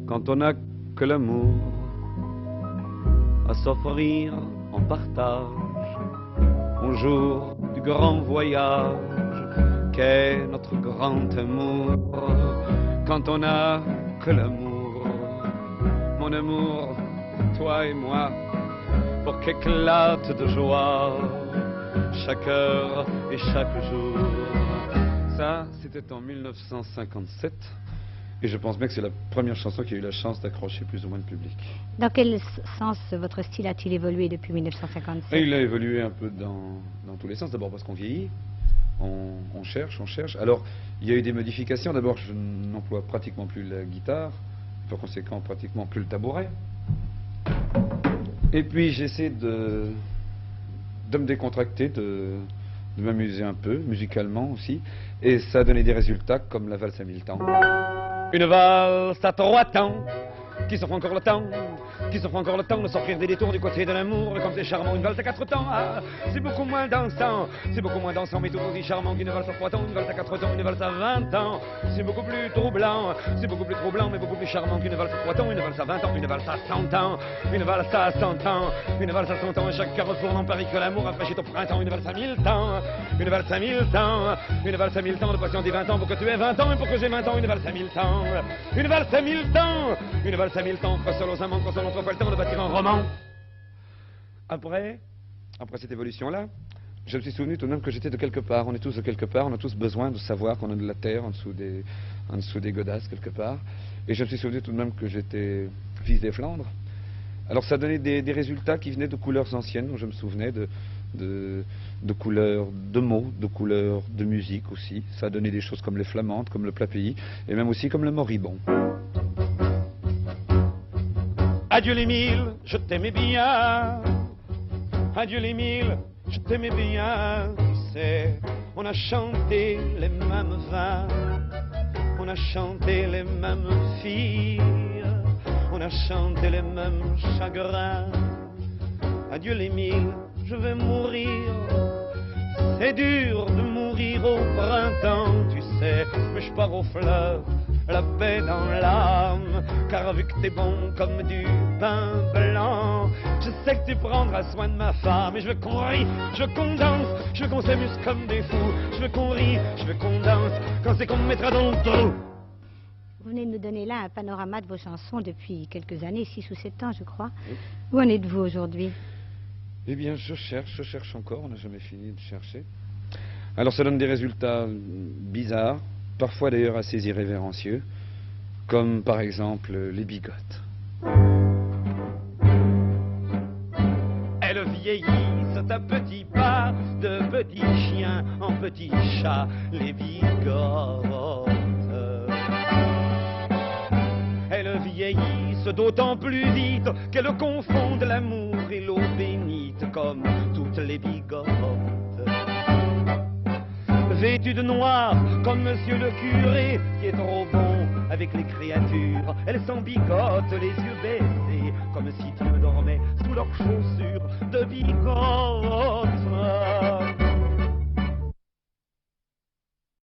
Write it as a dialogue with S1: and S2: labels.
S1: quand on n'a que l'amour à s'offrir en partage, au jour du grand voyage qu'est notre grand amour. Quand on n'a que l'amour, mon amour, toi et moi, pour qu'éclate de joie chaque heure et chaque jour. Ça, c'était en 1957. Et je pense bien que c'est la première chanson qui a eu la chance d'accrocher plus ou moins le public.
S2: Dans quel sens votre style a-t-il évolué depuis 1957?
S1: Et il a évolué un peu dans tous les sens. D'abord parce qu'on vieillit, on cherche. Alors, il y a eu des modifications. D'abord, je n'emploie pratiquement plus la guitare, par conséquent, pratiquement plus le tabouret. Et puis, j'essaie de me décontracter, de m'amuser un peu, musicalement aussi. Et ça a donné des résultats comme la valse à 1000 temps. Une valse à 3 temps, qui s'offre encore le temps, de s'offrir des détours du côté de l'amour. Comme c'est charmant, une valse à 4 temps, ah, c'est beaucoup moins dansant, mais tout aussi charmant qu'une valse à 3 temps, une valse à 4 temps, une valse à 20 ans. C'est beaucoup plus troublant, mais beaucoup plus charmant qu'une valse à 3 temps, une valse à 20 ans, une valse à 100 ans, une valse à 100 ans, une valse à 100 ans. Et chaque carrefour n'en parie que l'amour rafraîchit au printemps, une valse à 1000 temps, une valse à 1000 temps, une valse à 1000 temps, de patienter 20 ans pour que tu aies 20 ans et pour que j'ai 20 ans, une valse à 1000 temps, une valse à 1000 temps, une valse à 1000 temps, pas seul aux amants, qu'on n'ont pas le temps de bâtir un roman. Après cette évolution-là, je me suis souvenu tout de même que j'étais de quelque part. On est tous de quelque part, on a tous besoin de savoir qu'on a de la terre en dessous des godasses quelque part. Et je me suis souvenu tout de même que j'étais fils des Flandres. Alors ça donnait des résultats qui venaient de couleurs anciennes, dont je me souvenais, de couleurs de mots, de couleurs de musique aussi. Ça a donné des choses comme les flamandes, comme le plat pays, et même aussi comme le moribond. Adieu les mille, je t'aimais bien. Adieu les mille, je t'aimais bien. Tu sais, on a chanté les mêmes vins, on a chanté les mêmes filles, on a chanté les mêmes chagrins. Adieu les mille, je vais mourir. C'est dur de mourir au printemps, tu sais, mais je pars aux fleurs, la paix dans l'âme, car vu que t'es bon comme du pain blanc, je sais que tu prendras soin de ma femme. Et je veux qu'on rie, je veux qu'on danse, je veux qu'on s'amuse comme des fous, je veux qu'on rie, je veux qu'on danse, quand c'est qu'on me mettra dans le trou.
S2: Vous venez de nous donner là un panorama de vos chansons depuis quelques années, 6 ou 7 ans je crois. Oui. Où en êtes-vous aujourd'hui?
S1: Eh bien, je cherche encore, on n'a jamais fini de chercher. Alors ça donne des résultats bizarres, parfois d'ailleurs assez irrévérencieux, comme par exemple les bigotes. Elles vieillissent à petits pas, de petits chiens en petits chats, les bigotes. Elles vieillissent d'autant plus vite qu'elles confondent l'amour et l'eau bénite, comme toutes les bigotes. Vêtues de noir, comme monsieur le curé, qui est trop bon avec les créatures. Elles s'embigotent, les yeux baissés, comme si Dieu dormait sous leurs chaussures de bigote.